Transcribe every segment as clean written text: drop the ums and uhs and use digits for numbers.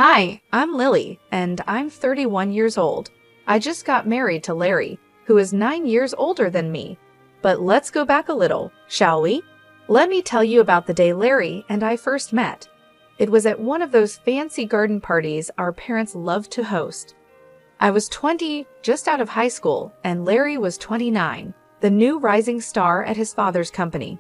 Hi, I'm Lily, and I'm 31 years old. I just got married to Larry, who is 9 years older than me. But let's go back a little, shall we? Let me tell you about the day Larry and I first met. It was at one of those fancy garden parties our parents loved to host. I was 20, just out of high school, and Larry was 29, the new rising star at his father's company.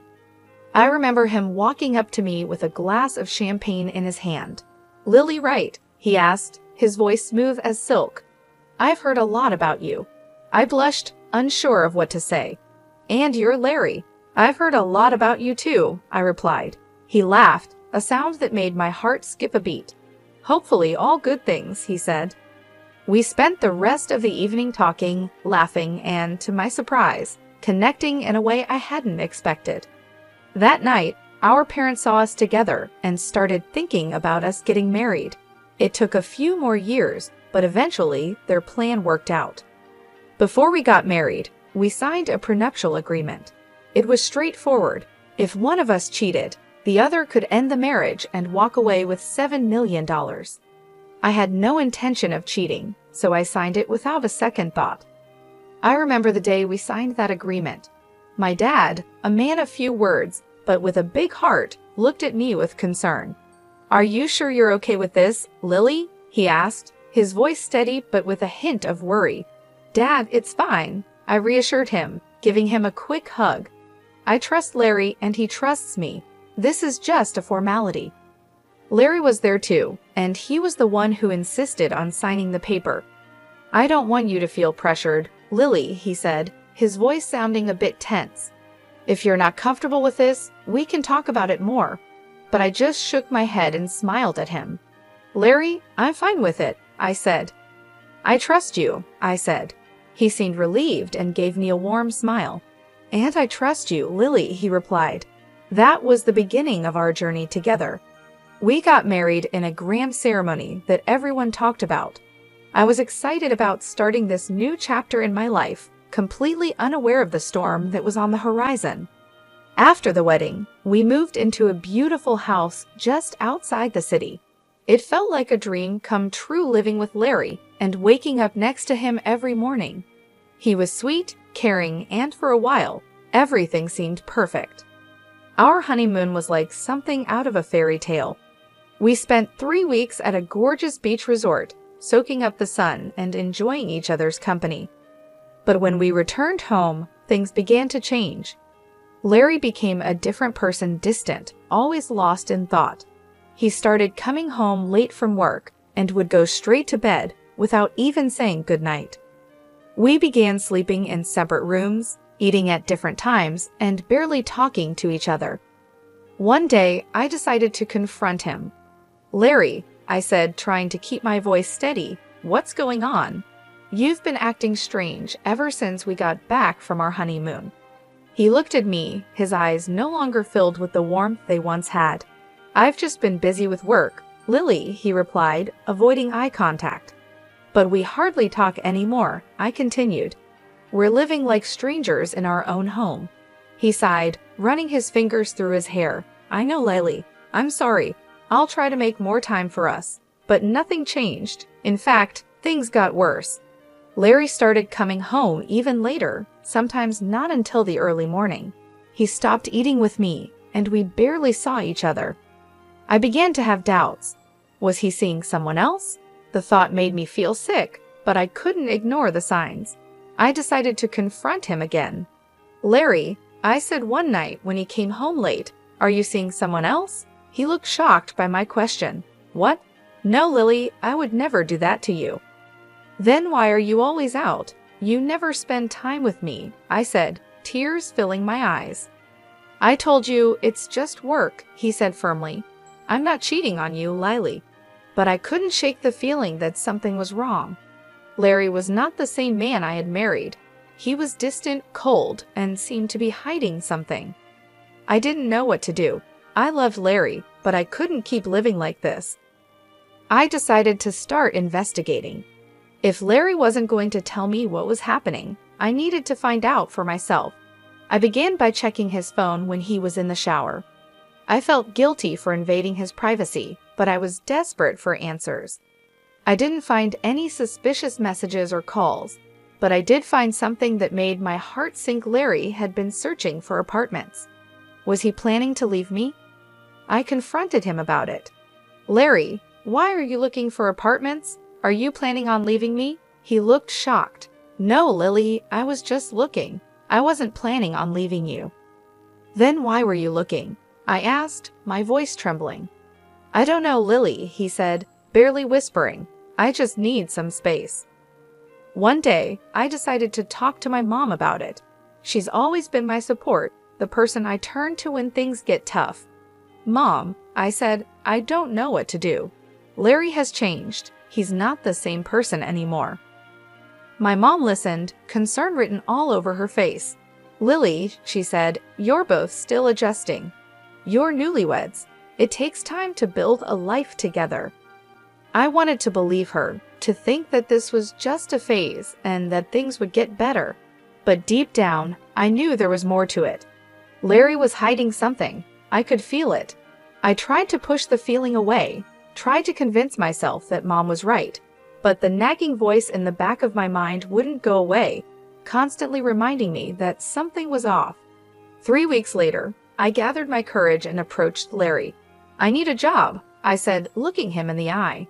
I remember him walking up to me with a glass of champagne in his hand. "Lily, right?" he asked, his voice smooth as silk. "I've heard a lot about you." I blushed, unsure of what to say. "And you're Larry. I've heard a lot about you too," I replied. He laughed, a sound that made my heart skip a beat. "Hopefully all good things," he said. We spent the rest of the evening talking, laughing, and, to my surprise, connecting in a way I hadn't expected. That night, our parents saw us together and started thinking about us getting married. It took a few more years, but eventually their plan worked out. Before we got married, we signed a prenuptial agreement. It was straightforward. If one of us cheated, the other could end the marriage and walk away with $7 million. I had no intention of cheating, so I signed it without a second thought. I remember the day we signed that agreement. My dad, a man of few words, but with a big heart, looked at me with concern. "Are you sure you're okay with this, Lily?" he asked, his voice steady but with a hint of worry. "Dad, it's fine," I reassured him, giving him a quick hug. "I trust Larry and he trusts me. This is just a formality." Larry was there too, and he was the one who insisted on signing the paper. "I don't want you to feel pressured, Lily," he said, his voice sounding a bit tense. "If you're not comfortable with this, we can talk about it more." But I just shook my head and smiled at him. "Larry, I'm fine with it," I said. "I trust you," I said. He seemed relieved and gave me a warm smile. "And I trust you, Lily," he replied. That was the beginning of our journey together. We got married in a grand ceremony that everyone talked about. I was excited about starting this new chapter in my life, completely unaware of the storm that was on the horizon. After the wedding, we moved into a beautiful house just outside the city. It felt like a dream come true living with Larry and waking up next to him every morning. He was sweet, caring, and for a while, everything seemed perfect. Our honeymoon was like something out of a fairy tale. We spent 3 weeks at a gorgeous beach resort, soaking up the sun and enjoying each other's company. But when we returned home, things began to change. Larry became a different person, distant, always lost in thought. He started coming home late from work and would go straight to bed without even saying goodnight. We began sleeping in separate rooms, eating at different times, and barely talking to each other. One day, I decided to confront him. "Larry," I said, trying to keep my voice steady, "what's going on? You've been acting strange ever since we got back from our honeymoon." He looked at me, his eyes no longer filled with the warmth they once had. "I've just been busy with work, Lily," he replied, avoiding eye contact. "But we hardly talk anymore," I continued. "We're living like strangers in our own home." He sighed, running his fingers through his hair. "I know, Lily. I'm sorry. I'll try to make more time for us." But nothing changed. In fact, things got worse. Larry started coming home even later, sometimes not until the early morning. He stopped eating with me, and we barely saw each other. I began to have doubts. Was he seeing someone else? The thought made me feel sick, but I couldn't ignore the signs. I decided to confront him again. "Larry," I said one night when he came home late, "are you seeing someone else?" He looked shocked by my question. "What? No, Lily, I would never do that to you." "Then why are you always out? You never spend time with me," I said, tears filling my eyes. "I told you, it's just work," he said firmly. "I'm not cheating on you, Lily." But I couldn't shake the feeling that something was wrong. Larry was not the same man I had married. He was distant, cold, and seemed to be hiding something. I didn't know what to do. I loved Larry, but I couldn't keep living like this. I decided to start investigating. If Larry wasn't going to tell me what was happening, I needed to find out for myself. I began by checking his phone when he was in the shower. I felt guilty for invading his privacy, but I was desperate for answers. I didn't find any suspicious messages or calls, but I did find something that made my heart sink. Larry had been searching for apartments. Was he planning to leave me? I confronted him about it. Larry, why are you looking for apartments? Are you planning on leaving me? He looked shocked. No, Lily, I was just looking. I wasn't planning on leaving you. Then why were you looking? I asked, my voice trembling. I don't know, Lily, he said, barely whispering. I just need some space. One day, I decided to talk to my mom about it. She's always been my support, the person I turn to when things get tough. Mom, I said, I don't know what to do. Larry has changed. He's not the same person anymore. My mom listened, concern written all over her face. Lily, she said, you're both still adjusting. You're newlyweds. It takes time to build a life together. I wanted to believe her, to think that this was just a phase and that things would get better. But deep down, I knew there was more to it. Larry was hiding something. I could feel it. I tried to push the feeling away, tried to convince myself that Mom was right. But the nagging voice in the back of my mind wouldn't go away, constantly reminding me that something was off. 3 weeks later, I gathered my courage and approached Larry. I need a job, I said, looking him in the eye.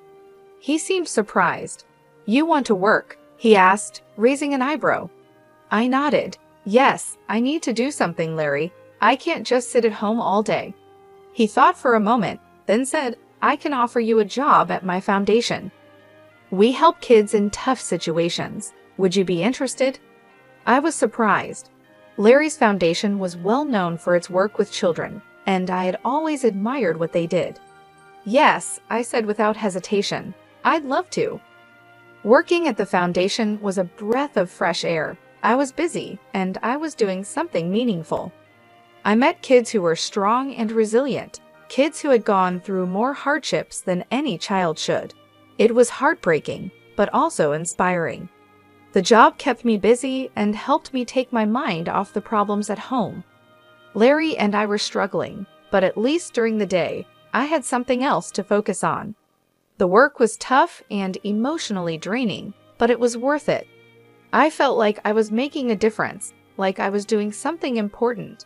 He seemed surprised. You want to work? He asked, raising an eyebrow. I nodded. Yes, I need to do something, Larry. I can't just sit at home all day. He thought for a moment, then said, I can offer you a job at my foundation. We help kids in tough situations. Would you be interested? I was surprised. Larry's foundation was well known for its work with children, and I had always admired what they did. Yes, I said without hesitation. I'd love to. Working at the foundation was a breath of fresh air. I was busy, and I was doing something meaningful. I met kids who were strong and resilient, kids who had gone through more hardships than any child should. It was heartbreaking, but also inspiring. The job kept me busy and helped me take my mind off the problems at home. Larry and I were struggling, but at least during the day, I had something else to focus on. The work was tough and emotionally draining, but it was worth it. I felt like I was making a difference, like I was doing something important.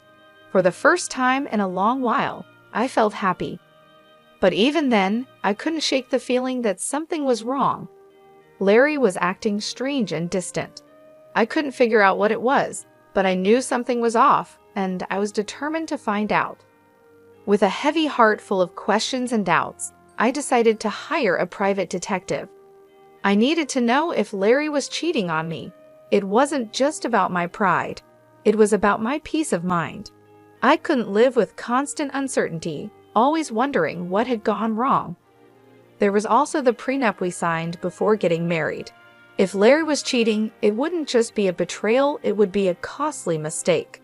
For the first time in a long while, I felt happy. But even then, I couldn't shake the feeling that something was wrong. Larry was acting strange and distant. I couldn't figure out what it was, but I knew something was off, and I was determined to find out. With a heavy heart full of questions and doubts, I decided to hire a private detective. I needed to know if Larry was cheating on me. It wasn't just about my pride. It was about my peace of mind. I couldn't live with constant uncertainty, always wondering what had gone wrong. There was also the prenup we signed before getting married. If Larry was cheating, it wouldn't just be a betrayal, it would be a costly mistake.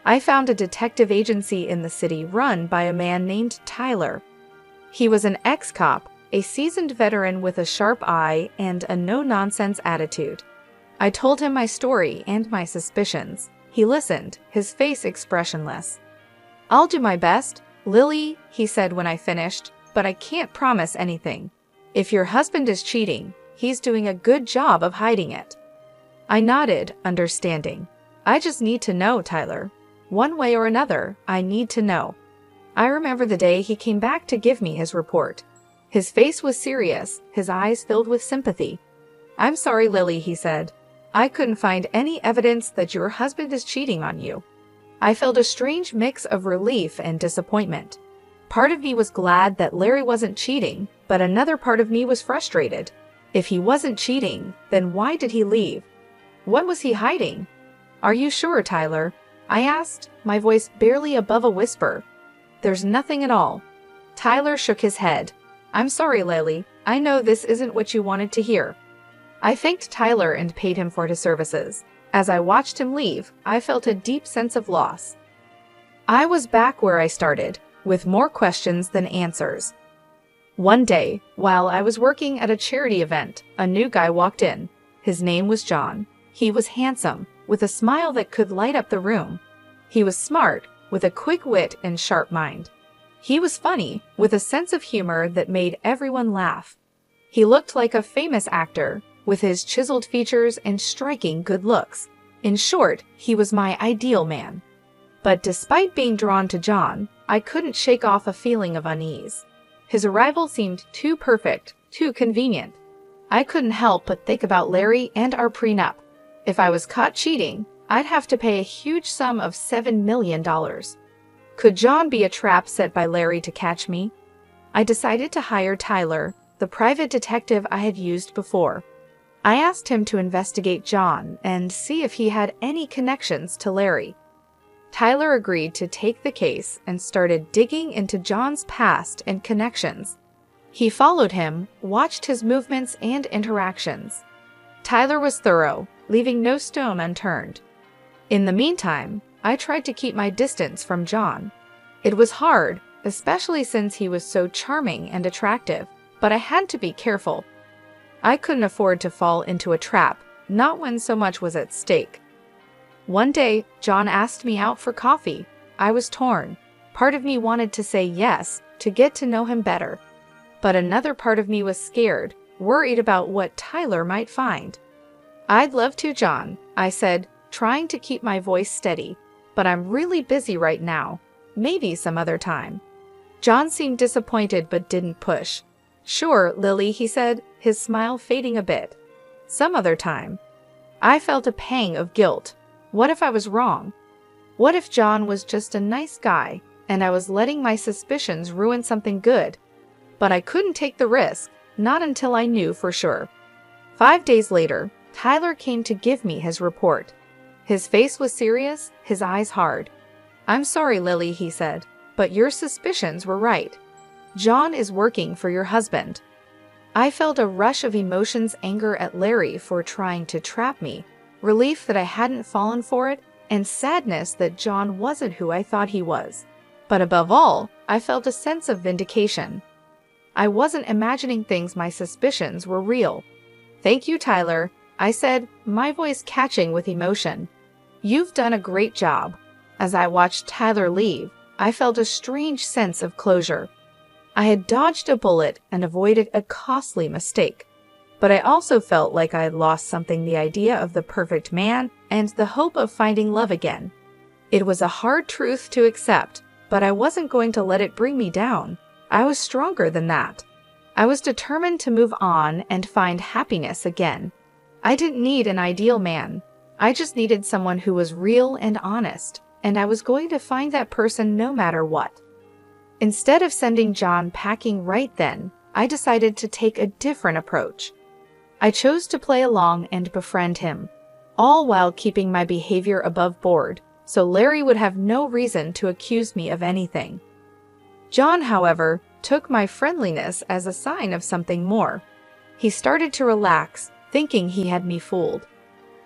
I found a detective agency in the city run by a man named Tyler. He was an ex-cop, a seasoned veteran with a sharp eye and a no-nonsense attitude. I told him my story and my suspicions. He listened, his face expressionless. I'll do my best, Lily, he said when I finished, but I can't promise anything. If your husband is cheating, he's doing a good job of hiding it. I nodded, understanding. I just need to know, Tyler. One way or another, I need to know. I remember the day he came back to give me his report. His face was serious, his eyes filled with sympathy. I'm sorry, Lily, he said. I couldn't find any evidence that your husband is cheating on you. I felt a strange mix of relief and disappointment. Part of me was glad that Larry wasn't cheating, but another part of me was frustrated. If he wasn't cheating, then why did he leave? What was he hiding? Are you sure, Tyler? I asked, my voice barely above a whisper. There's nothing at all. Tyler shook his head. I'm sorry, Lily. I know this isn't what you wanted to hear. I thanked Tyler and paid him for his services. As I watched him leave, I felt a deep sense of loss. I was back where I started, with more questions than answers. One day, while I was working at a charity event, a new guy walked in. His name was John. He was handsome, with a smile that could light up the room. He was smart, with a quick wit and sharp mind. He was funny, with a sense of humor that made everyone laugh. He looked like a famous actor, with his chiseled features and striking good looks. In short, he was my ideal man. But despite being drawn to John, I couldn't shake off a feeling of unease. His arrival seemed too perfect, too convenient. I couldn't help but think about Larry and our prenup. If I was caught cheating, I'd have to pay a huge sum of $7 million. Could John be a trap set by Larry to catch me? I decided to hire Tyler, the private detective I had used before. I asked him to investigate John and see if he had any connections to Larry. Tyler agreed to take the case and started digging into John's past and connections. He followed him, watched his movements and interactions. Tyler was thorough, leaving no stone unturned. In the meantime, I tried to keep my distance from John. It was hard, especially since he was so charming and attractive, but I had to be careful. I couldn't afford to fall into a trap, not when so much was at stake. One day, John asked me out for coffee. I was torn. Part of me wanted to say yes, to get to know him better. But another part of me was scared, worried about what Tyler might find. "I'd love to, John," I said, trying to keep my voice steady. "But I'm really busy right now. Maybe some other time." John seemed disappointed but didn't push. "Sure, Lily," he said, his smile fading a bit. "Some other time." I felt a pang of guilt. What if I was wrong? What if John was just a nice guy, and I was letting my suspicions ruin something good? But I couldn't take the risk, not until I knew for sure. 5 days later, Tyler came to give me his report. His face was serious, his eyes hard. "I'm sorry, Lily," he said, "but your suspicions were right. John is working for your husband." I felt a rush of emotions, anger at Larry for trying to trap me, relief that I hadn't fallen for it, and sadness that John wasn't who I thought he was. But above all, I felt a sense of vindication. I wasn't imagining things, my suspicions were real. "Thank you, Tyler," I said, my voice catching with emotion. "You've done a great job." As I watched Tyler leave, I felt a strange sense of closure. I had dodged a bullet and avoided a costly mistake. But I also felt like I had lost something, the idea of the perfect man and the hope of finding love again. It was a hard truth to accept, but I wasn't going to let it bring me down. I was stronger than that. I was determined to move on and find happiness again. I didn't need an ideal man. I just needed someone who was real and honest, and I was going to find that person no matter what. Instead of sending John packing right then, I decided to take a different approach. I chose to play along and befriend him, all while keeping my behavior above board, so Larry would have no reason to accuse me of anything. John, however, took my friendliness as a sign of something more. He started to relax, thinking he had me fooled.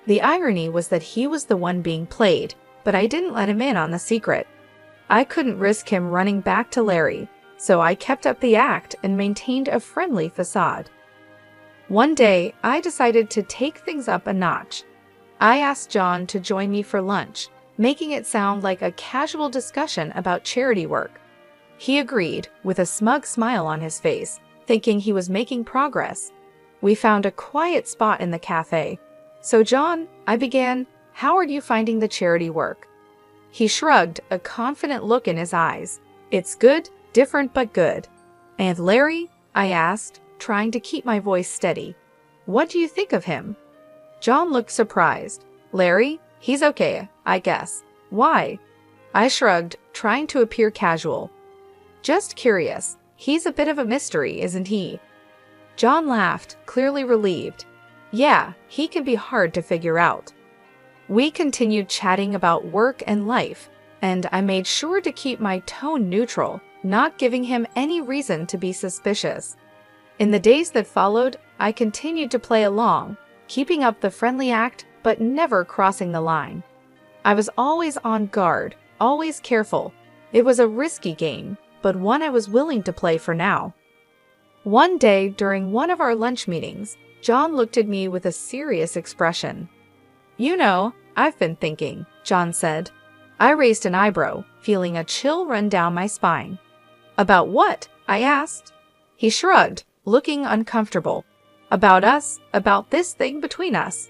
The irony was that he was the one being played, but I didn't let him in on the secret. I couldn't risk him running back to Larry, so I kept up the act and maintained a friendly facade. One day, I decided to take things up a notch. I asked John to join me for lunch, making it sound like a casual discussion about charity work. He agreed, with a smug smile on his face, thinking he was making progress. We found a quiet spot in the cafe. "So John," I began, "how are you finding the charity work?" He shrugged, a confident look in his eyes. "It's good, different but good." "And Larry?" I asked, trying to keep my voice steady. "What do you think of him?" John looked surprised. "Larry? He's okay, I guess. Why?" I shrugged, trying to appear casual. "Just curious. He's a bit of a mystery, isn't he?" John laughed, clearly relieved. "Yeah, he can be hard to figure out." We continued chatting about work and life, and I made sure to keep my tone neutral, not giving him any reason to be suspicious. In the days that followed, I continued to play along, keeping up the friendly act but never crossing the line. I was always on guard, always careful. It was a risky game, but one I was willing to play for now. One day, during one of our lunch meetings, John looked at me with a serious expression. "You know, I've been thinking," John said. I raised an eyebrow, feeling a chill run down my spine. About what? I asked. He shrugged, looking uncomfortable. About us, about this thing between us.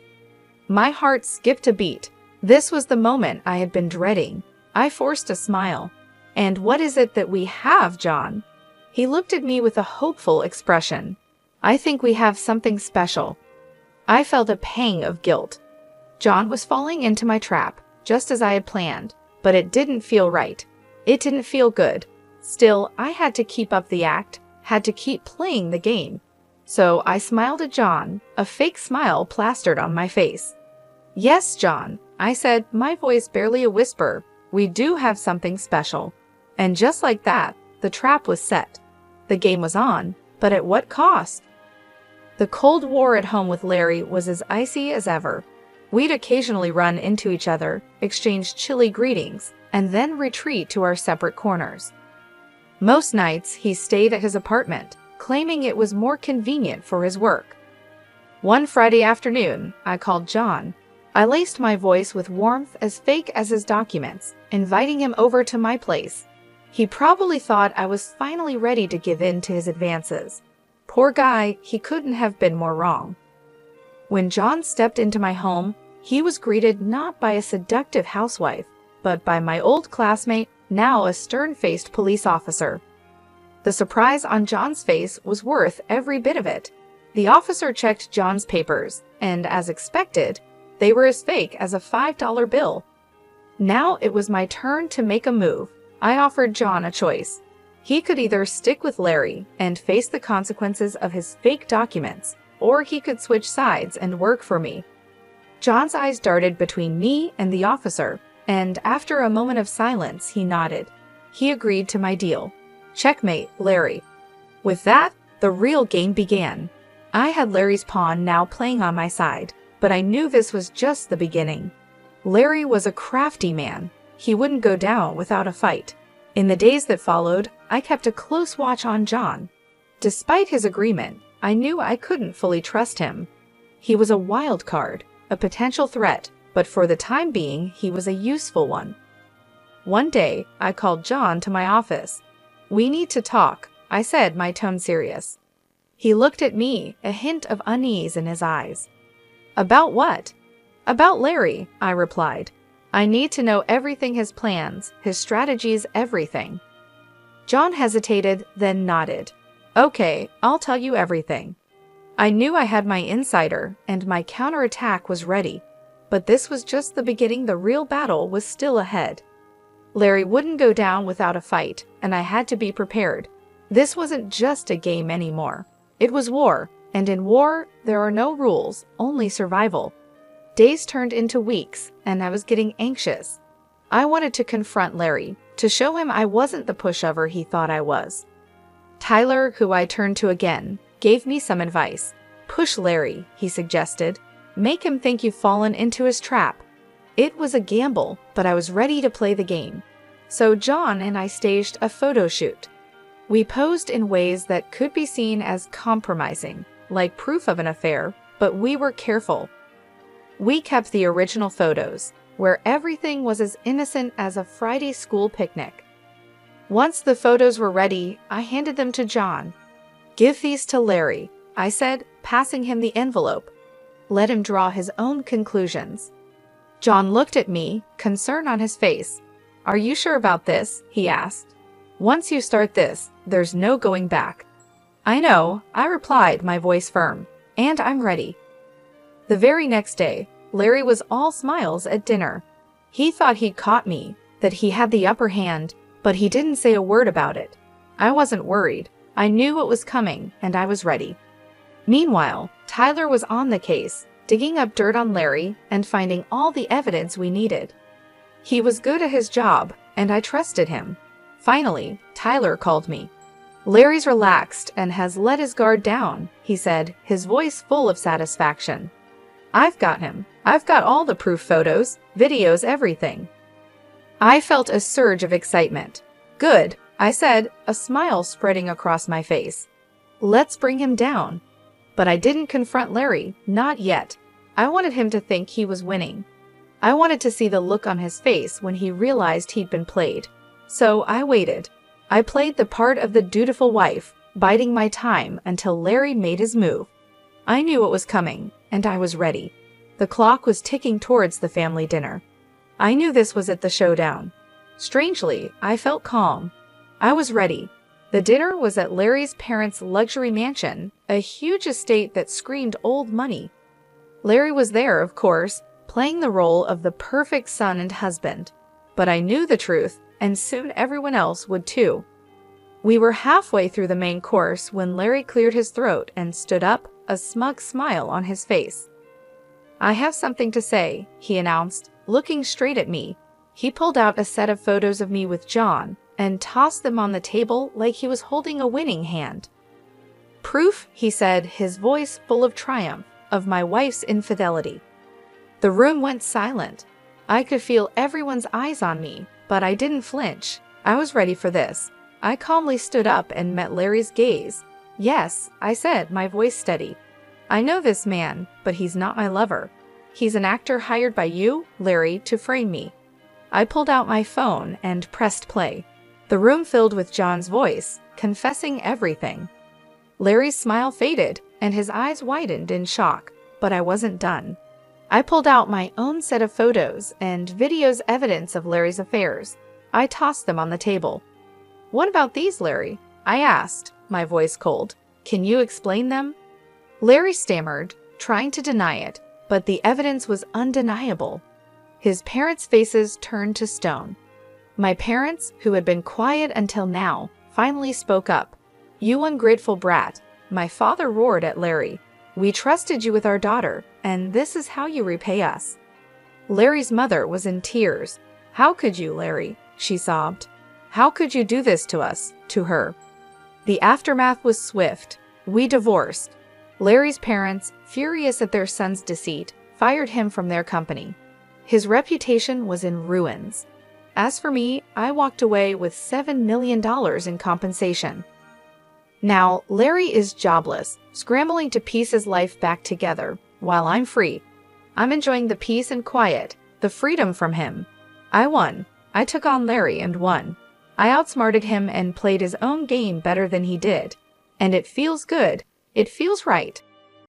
My heart skipped a beat. This was the moment I had been dreading. I forced a smile. And what is it that we have, John? He looked at me with a hopeful expression. I think we have something special. I felt a pang of guilt. John was falling into my trap, just as I had planned, but it didn't feel right. It didn't feel good. Still, I had to keep up the act, had to keep playing the game. So I smiled at John, a fake smile plastered on my face. Yes, John, I said, my voice barely a whisper. We do have something special. And just like that, the trap was set. The game was on, but at what cost? The Cold War at home with Larry was as icy as ever. We'd occasionally run into each other, exchange chilly greetings, and then retreat to our separate corners. Most nights, he stayed at his apartment, claiming it was more convenient for his work. One Friday afternoon, I called John. I laced my voice with warmth as fake as his documents, inviting him over to my place. He probably thought I was finally ready to give in to his advances. Poor guy, he couldn't have been more wrong. When John stepped into my home, he was greeted not by a seductive housewife, but by my old classmate, now a stern-faced police officer. The surprise on John's face was worth every bit of it. The officer checked John's papers, and as expected, they were as fake as a $5 bill. Now it was my turn to make a move. I offered John a choice. He could either stick with Larry and face the consequences of his fake documents, or he could switch sides and work for me. John's eyes darted between me and the officer, and after a moment of silence, he nodded. He agreed to my deal. Checkmate, Larry. With that, the real game began. I had Larry's pawn now playing on my side, but I knew this was just the beginning. Larry was a crafty man. He wouldn't go down without a fight. In the days that followed, I kept a close watch on John. Despite his agreement, I knew I couldn't fully trust him. He was a wild card, a potential threat, but for the time being, he was a useful one. One day, I called John to my office. "We need to talk," I said, my tone serious. He looked at me, a hint of unease in his eyes. "About what?" "About Larry," I replied. "I need to know everything, his plans, his strategies, everything." John hesitated, then nodded. "Okay, I'll tell you everything." I knew I had my insider, and my counterattack was ready. But this was just the beginning. The real battle was still ahead. Larry wouldn't go down without a fight, and I had to be prepared. This wasn't just a game anymore. It was war, and in war, there are no rules, only survival. Days turned into weeks, and I was getting anxious. I wanted to confront Larry, to show him I wasn't the pushover he thought I was. Tyler, who I turned to again, gave me some advice. "Push Larry," he suggested. "Make him think you've fallen into his trap." It was a gamble, but I was ready to play the game. So John and I staged a photo shoot. We posed in ways that could be seen as compromising, like proof of an affair, but we were careful. We kept the original photos, where everything was as innocent as a Friday school picnic. Once the photos were ready, I handed them to John. "Give these to Larry," I said, passing him the envelope. "Let him draw his own conclusions." John looked at me, concern on his face. "Are you sure about this?" he asked. "Once you start this, there's no going back." "I know," I replied, my voice firm, "and I'm ready." The very next day, Larry was all smiles at dinner. He thought he'd caught me, that he had the upper hand, but he didn't say a word about it. I wasn't worried. I knew what was coming, and I was ready. Meanwhile, Tyler was on the case, digging up dirt on Larry and finding all the evidence we needed. He was good at his job, and I trusted him. Finally, Tyler called me. "Larry's relaxed and has let his guard down," he said, his voice full of satisfaction. "I've got him. I've got all the proof photos, videos, everything." I felt a surge of excitement. "Good," I said, a smile spreading across my face. "Let's bring him down." But I didn't confront Larry, not yet. I wanted him to think he was winning. I wanted to see the look on his face when he realized he'd been played. So I waited. I played the part of the dutiful wife, biding my time until Larry made his move. I knew what was coming, and I was ready. The clock was ticking towards the family dinner. I knew this was it, the showdown. Strangely, I felt calm. I was ready. The dinner was at Larry's parents' luxury mansion, a huge estate that screamed old money. Larry was there, of course, playing the role of the perfect son and husband. But I knew the truth, and soon everyone else would too. We were halfway through the main course when Larry cleared his throat and stood up, a smug smile on his face. "I have something to say," he announced, looking straight at me. He pulled out a set of photos of me with John and tossed them on the table like he was holding a winning hand. "Proof," he said, his voice full of triumph, "of my wife's infidelity." The room went silent. I could feel everyone's eyes on me, but I didn't flinch. I was ready for this. I calmly stood up and met Larry's gaze. "Yes," I said, my voice steady. "I know this man, but he's not my lover. He's an actor hired by you, Larry, to frame me." I pulled out my phone and pressed play. The room filled with John's voice, confessing everything. Larry's smile faded, and his eyes widened in shock, but I wasn't done. I pulled out my own set of photos and videos evidence of Larry's affairs. I tossed them on the table. "What about these, Larry?" I asked, my voice cold. "Can you explain them?" Larry stammered, trying to deny it, but the evidence was undeniable. His parents' faces turned to stone. My parents, who had been quiet until now, finally spoke up. "You ungrateful brat," my father roared at Larry. "We trusted you with our daughter, and this is how you repay us." Larry's mother was in tears. "How could you, Larry?" she sobbed. "How could you do this to us, to her?" The aftermath was swift. We divorced. Larry's parents, furious at their son's deceit, fired him from their company. His reputation was in ruins. As for me, I walked away with $7 million in compensation. Now, Larry is jobless, scrambling to piece his life back together, while I'm free. I'm enjoying the peace and quiet, the freedom from him. I won. I took on Larry and won. I outsmarted him and played his own game better than he did. And it feels good. It feels right.